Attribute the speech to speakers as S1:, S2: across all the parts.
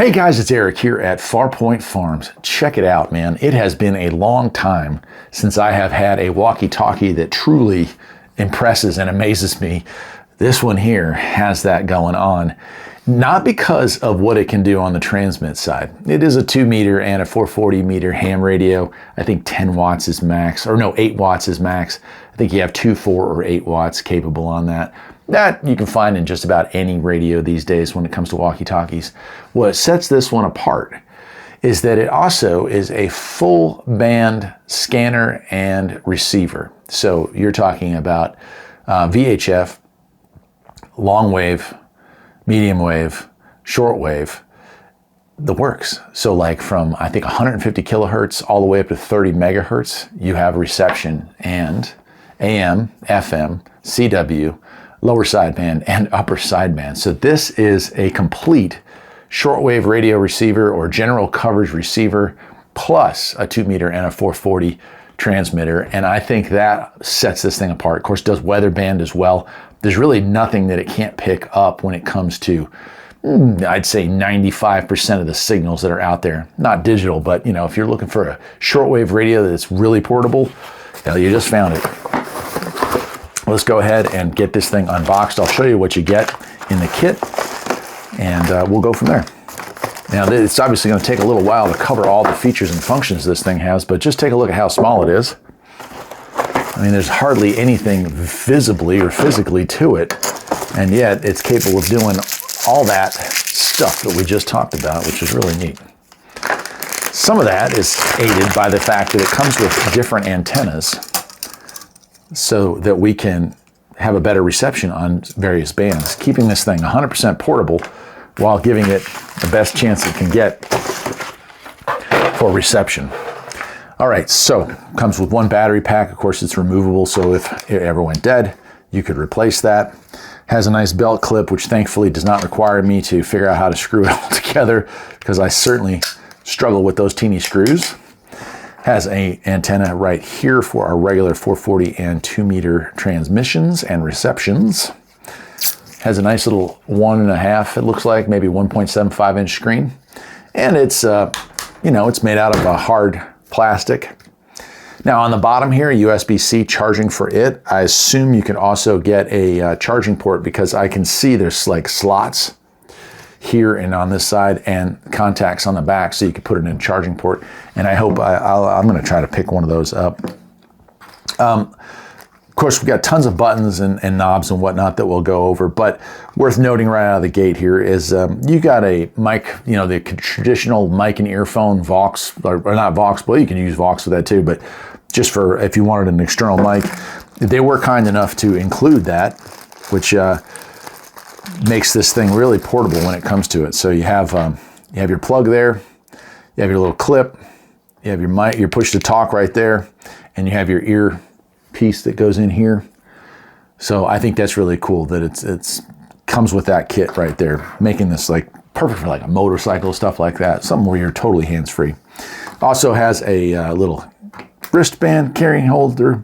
S1: Hey guys, it's Eric here at Farpoint Farms. Check it out, man. It has been a long time since I have had a walkie-talkie that truly impresses and amazes me. This one here has that going on. Not because of what it can do on the transmit side. It is a 2 meter and a 440 meter ham radio. I think 10 watts is max, or no, 8 watts is max. I think you have 2, 4, or 8 watts capable on that. That you can find in just about any radio these days when it comes to walkie-talkies. What sets this one apart is that it also is a full band scanner and receiver. So you're talking about VHF, long wave, medium wave, short wave, the works. So like from, I think 150 kilohertz all the way up to 30 megahertz, you have reception and AM, FM, CW, lower sideband and upper sideband. So this is a complete shortwave radio receiver or general coverage receiver plus a 2 meter and a 440 transmitter. And I think that sets this thing apart. Of course, it does weather band as well. There's really nothing that it can't pick up when it comes to, I'd say 95% of the signals that are out there. Not digital, but you know, if you're looking for a shortwave radio that's really portable, well, you just found it. Let's go ahead and get this thing unboxed. I'll show you what you get in the kit, and we'll go from there. Now, it's obviously going to take a little while to cover all the features and functions this thing has, but just take a look at how small it is. I mean, there's hardly anything visibly or physically to it, and yet it's capable of doing all that stuff that we just talked about, which is really neat. Some of that is aided by the fact that it comes with different antennas, so that we can have a better reception on various bands, keeping this thing 100% portable while giving it the best chance it can get for reception. All right, so comes with one battery pack. Of course, it's removable, so if it ever went dead, you could replace that. Has a nice belt clip, which thankfully does not require me to figure out how to screw it all together, because I certainly struggle with those teeny screws. Has an antenna right here for our regular 440 and 2 meter transmissions and receptions. Has a nice little 1.5, it looks like, maybe 1.75 inch screen. And it's, you know, it's made out of a hard plastic. Now on the bottom here, USB-C charging for it. I assume you can also get a charging port, because I can see there's like slots here and on this side and contacts on the back, so you can put it in a charging port. And I hope I'm going to try to pick one of those up. Of course, we've got tons of buttons and knobs and whatnot that we'll go over, but worth noting right out of the gate here is you got a mic, you know, the traditional mic and earphone Vox, or not Vox, but you can use Vox with that too, but just for if you wanted an external mic, they were kind enough to include that, which makes this thing really portable when it comes to it. So you have your plug there, you have your little clip, you have your mic, your push to talk right there, and you have your ear piece that goes in here. So I think that's really cool that it's comes with that kit right there, making this like perfect for like a motorcycle, stuff like that, something where you're totally hands-free. Also has a little wristband carrying holder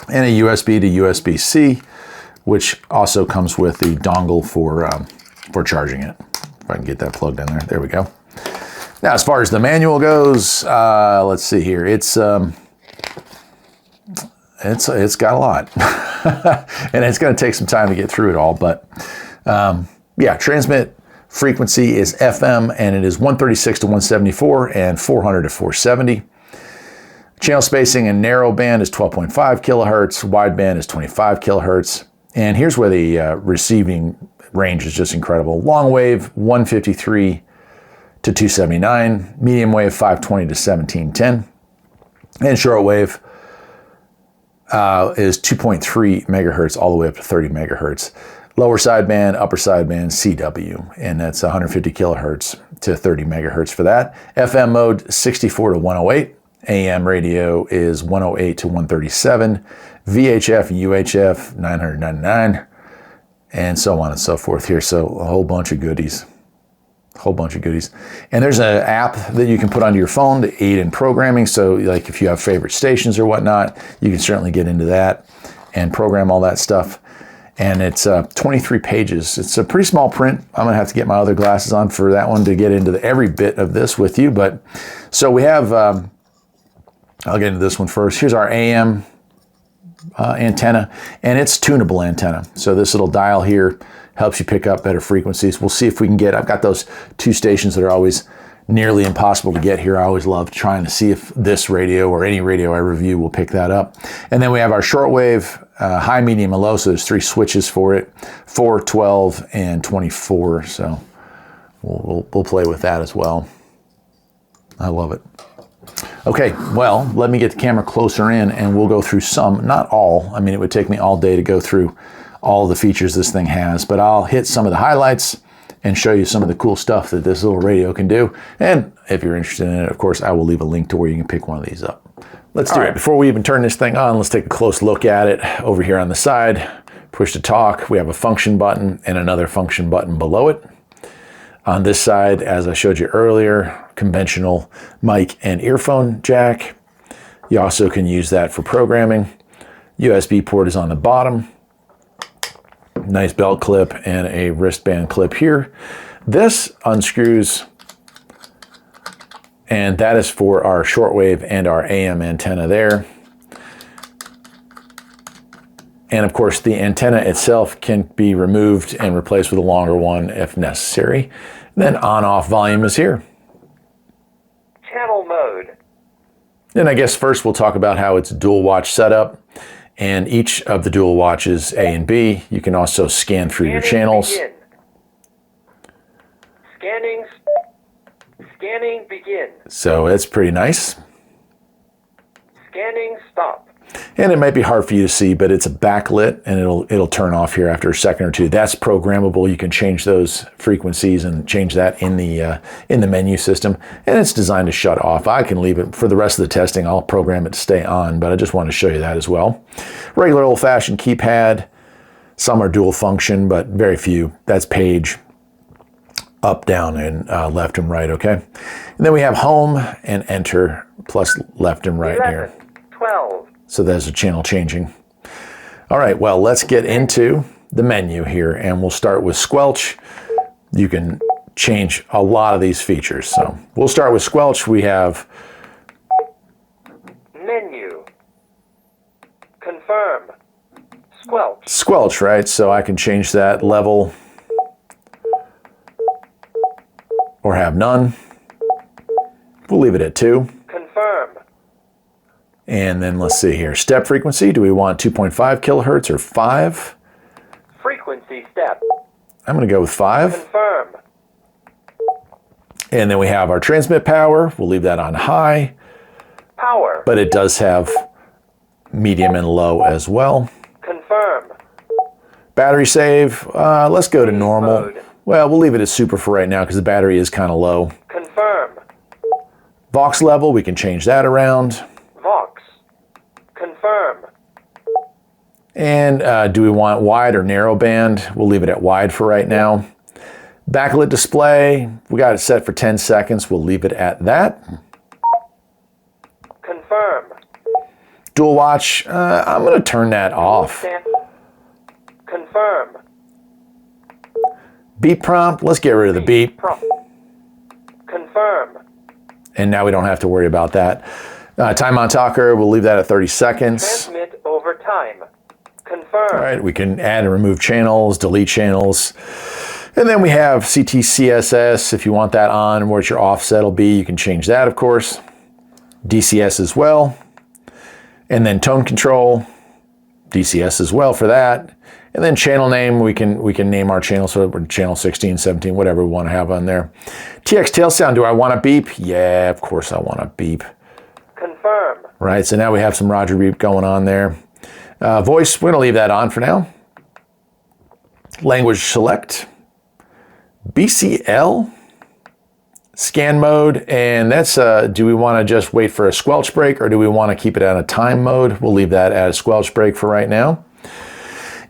S1: and a USB to USB-C, which also comes with the dongle for charging it. If I can get that plugged in there. There we go. Now, as far as the manual goes, let's see here. It's got a lot, and it's going to take some time to get through it all. But yeah, transmit frequency is FM, and it is 136 to 174 and 400 to 470. Channel spacing and narrow band is 12.5 kilohertz. Wide band is 25 kilohertz. And here's where the receiving range is just incredible. Long wave, 153 to 279. Medium wave, 520 to 1710. And short wave is 2.3 megahertz all the way up to 30 megahertz. Lower sideband, upper sideband, CW. And that's 150 kilohertz to 30 megahertz for that. FM mode, 64 to 108. AM radio is 108 to 137. VHF and UHF 999, and so on and so forth here. So a whole bunch of goodies. And there's an app that you can put onto your phone to aid in programming. So like if you have favorite stations or whatnot, you can certainly get into that and program all that stuff. And it's 23 pages. It's a pretty small print. I'm gonna have to get my other glasses on for that one to get into every bit of this with you. But so we have, I'll get into this one first. Here's our AM antenna, and it's tunable antenna. So this little dial here helps you pick up better frequencies. We'll see if we can get, I've got those 2 stations that are always nearly impossible to get here. I always love trying to see if this radio or any radio I review will pick that up. And then we have our shortwave, high, medium, and low. So there's 3 switches for it, 4, 12, and 24. So we'll play with that as well. I love it. Okay, well, let me get the camera closer in and we'll go through some, not all. I mean, it would take me all day to go through all the features this thing has, but I'll hit some of the highlights and show you some of the cool stuff that this little radio can do. And if you're interested in it, of course, I will leave a link to where you can pick one of these up. Let's do it. Before we even turn this thing on, let's take a close look at it. Over here on the side, push to talk. We have a function button and another function button below it. On this side, as I showed you earlier, conventional mic and earphone jack. You also can use that for programming. USB port is on the bottom. Nice belt clip and a wristband clip here. This unscrews, and that is for our shortwave and our AM antenna there. And of course, the antenna itself can be removed and replaced with a longer one if necessary. Then on-off volume is here.
S2: Channel mode.
S1: And I guess first we'll talk about how it's dual watch setup. And each of the dual watches, A and B, you can also scan through your channels.
S2: Begin. Scanning begin.
S1: So it's pretty nice.
S2: Scanning stop.
S1: And it might be hard for you to see, but it's a backlit and it'll turn off here after a second or two. That's programmable. You can change those frequencies and change that in the menu system. And it's designed to shut off. I can leave it for the rest of the testing. I'll program it to stay on, but I just wanted to show you that as well. Regular old-fashioned keypad. Some are dual function, but very few. That's page, up, down, and left and right, okay? And then we have home and enter plus left and right
S2: 11,
S1: here.
S2: 12.
S1: So there's a channel changing. All right, well, let's get into the menu here, and we'll start with squelch. You can change a lot of these features. So we'll start with squelch. We have
S2: Menu. Confirm. Squelch.
S1: Squelch, right? So I can change that level or have none. We'll leave it at 2.
S2: Confirm.
S1: And then let's see here. Step frequency, do we want 2.5 kilohertz or 5?
S2: Frequency step.
S1: I'm going to go with 5.
S2: Confirm.
S1: And then we have our transmit power. We'll leave that on high.
S2: Power.
S1: But it does have medium and low as well.
S2: Confirm.
S1: Battery save, let's go to normal.
S2: Mode.
S1: Well, we'll leave it as super for right now because the battery is kind of low.
S2: Confirm.
S1: Vox level, we can change that around.
S2: Vox. Confirm.
S1: And do we want wide or narrow band? We'll leave it at wide for right now. Backlit display, we got it set for 10 seconds. We'll leave it at that.
S2: Confirm.
S1: Dual watch, I'm going to turn that off.
S2: Confirm.
S1: Beep prompt, let's get rid of the beep.
S2: Confirm.
S1: And now we don't have to worry about that. Time on talker, we'll leave that at 30 seconds.
S2: Transmit over time. Confirm.
S1: All right, we can add and remove channels, delete channels. And then we have CTCSS. If you want that on, what your offset will be, you can change that, of course. DCS as well. And then tone control, DCS as well for that. And then channel name, we can name our channel, so we're channel 16, 17, whatever we want to have on there. TX tail sound, do I want a beep? Yeah, of course I want a beep.
S2: Confirm.
S1: Right, so now we have some Roger beep going on there. Voice, we're going to leave that on for now. Language select. BCL. Scan mode, and that's, do we want to just wait for a squelch break or do we want to keep it at a time mode? We'll leave that at a squelch break for right now.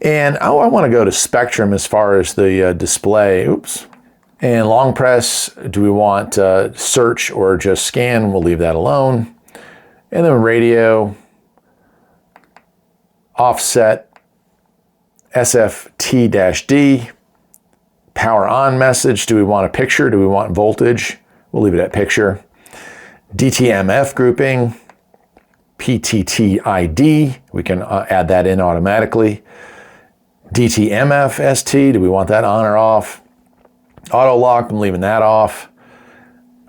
S1: And I want to go to spectrum as far as the display. Oops. And long press, do we want search or just scan? We'll leave that alone. And then radio, offset, SFT-D, power on message. Do we want a picture? Do we want voltage? We'll leave it at picture. DTMF grouping, PTT-ID, we can add that in automatically. DTMF-ST, do we want that on or off? Auto lock, I'm leaving that off.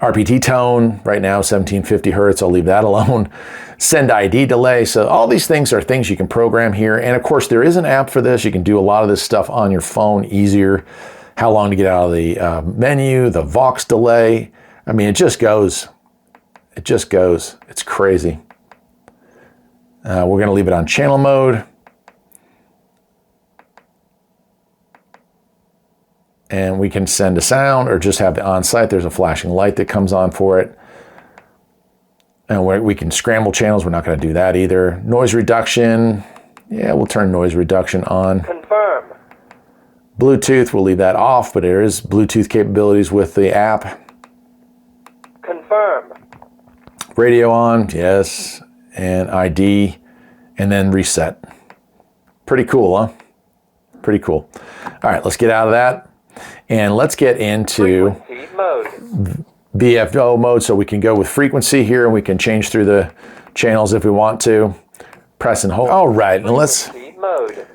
S1: RPT tone, right now 1750 hertz, I'll leave that alone. Send ID delay, so all these things are things you can program here. And of course, there is an app for this. You can do a lot of this stuff on your phone easier. How long to get out of the menu, the Vox delay. I mean, it just goes. It just goes. It's crazy. We're gonna leave it on channel mode. And we can send a sound or just have it on site. There's a flashing light that comes on for it. And we can scramble channels. We're not going to do that either. Noise reduction. Yeah, we'll turn noise reduction on.
S2: Confirm.
S1: Bluetooth, we'll leave that off, but there is Bluetooth capabilities with the app.
S2: Confirm.
S1: Radio on, yes. And ID. And then reset. Pretty cool, huh? Pretty cool. All right, let's get out of that. And let's get into
S2: Frequency mode.
S1: BFO mode, so we can go with frequency here and we can change through the channels if we want to. Press and hold. All right, and let's...
S2: Frequency mode.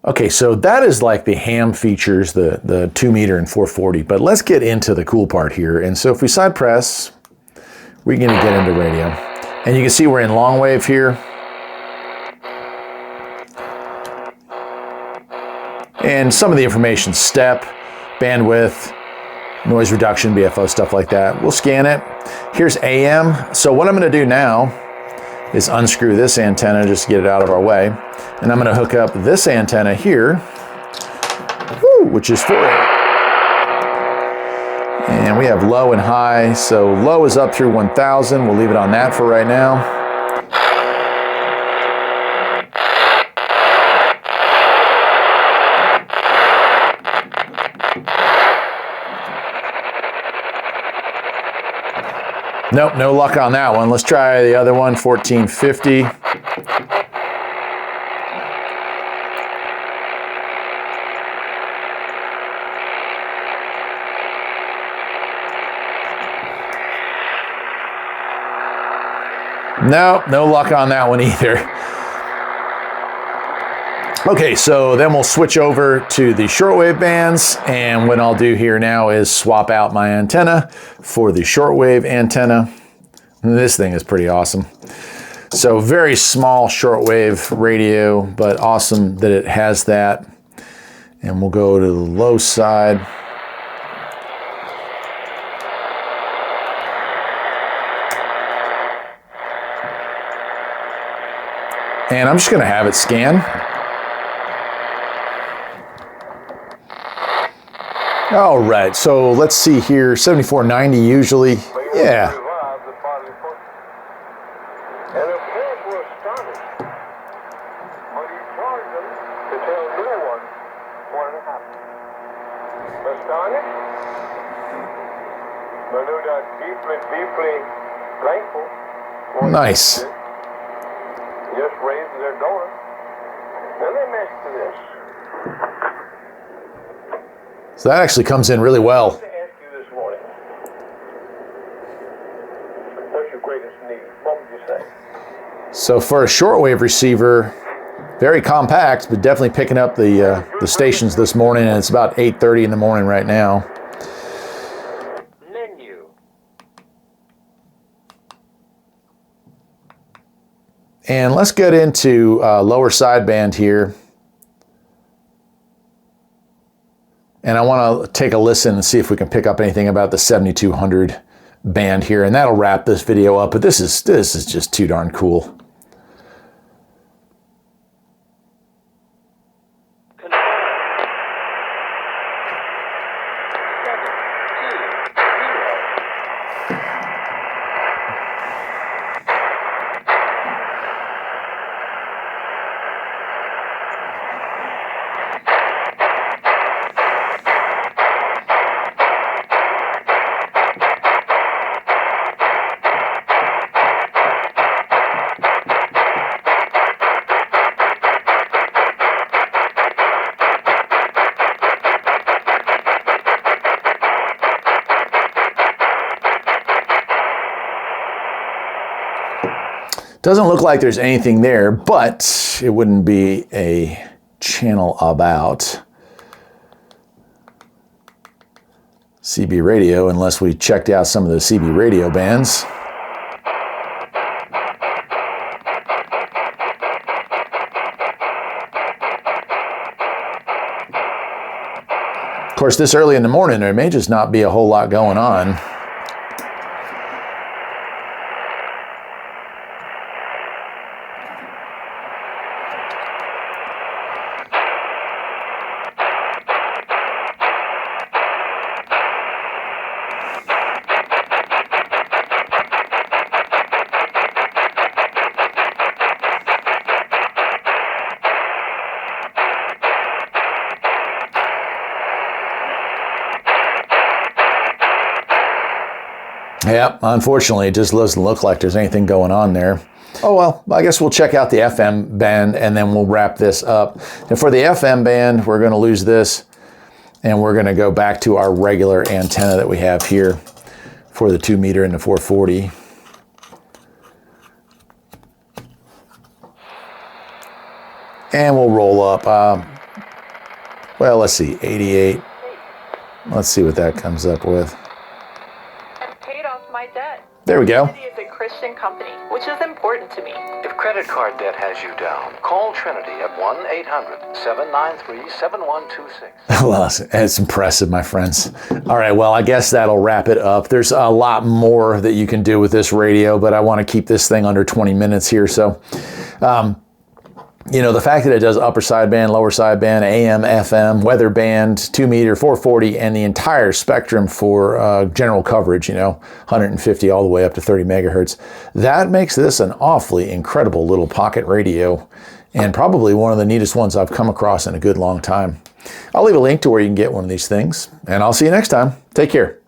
S1: Okay, so that is like the ham features, the 2 meter and 440, but let's get into the cool part here. And so if we side press, we're gonna get into radio. And you can see we're in long wave here. And some of the information, step, bandwidth, noise reduction, BFO, stuff like that. We'll scan it. Here's AM. So what I'm gonna do now is unscrew this antenna just to get it out of our way. And I'm gonna hook up this antenna here, which is 4A. And we have low and high. So low is up through 1000. We'll leave it on that for right now. Nope, no luck on that one. Let's try the other one, 1450. Nope, no luck on that one either. Okay, so then we'll switch over to the shortwave bands, and what I'll do here now is swap out my antenna for the shortwave antenna. And this thing is pretty awesome. So very small shortwave radio, but awesome that it has that. And we'll go to the low side. And I'm just gonna have it scan. All right, so let's see here, 7490 usually, yeah. Nice.
S2: Just raised their door. And they messed to this.
S1: So that actually comes in really well.
S2: To ask you this morning, what's your greatest need? What would you say?
S1: So for a shortwave receiver, very compact, but definitely picking up the stations this morning, and it's about 8:30 in the morning right now.
S2: Menu.
S1: And let's get into lower sideband here. And I want to take a listen and see if we can pick up anything about the 7200 band here, and that'll wrap this video up. But this is just too darn cool. Doesn't look like there's anything there, but it wouldn't be a channel about CB radio unless we checked out some of the CB radio bands. Of course, this early in the morning, there may just not be a whole lot going on. Yeah, unfortunately, it just doesn't look like there's anything going on there. Oh well, I guess we'll check out the FM band and then we'll wrap this up. And for the FM band, we're going to lose this and we're going to go back to our regular antenna that we have here for the 2 meter and the 440. And we'll roll up, well, let's see, 88. Let's see what that comes up with.
S3: My debt.
S1: There we go.
S3: Trinity is a Christian company, which is important to me.
S4: If credit card debt has you down, call Trinity at 1-800-793-7126.
S1: Well, it's impressive, my friends. All right, well, I guess that'll wrap it up. There's a lot more that you can do with this radio, but I want to keep this thing under 20 minutes here. So, you know, the fact that it does upper sideband, lower sideband, AM, FM, weather band, 2 meter, 440, and the entire spectrum for general coverage, you know, 150 all the way up to 30 megahertz, that makes this an awfully incredible little pocket radio and probably one of the neatest ones I've come across in a good long time. I'll leave a link to where you can get one of these things, and I'll see you next time. Take care.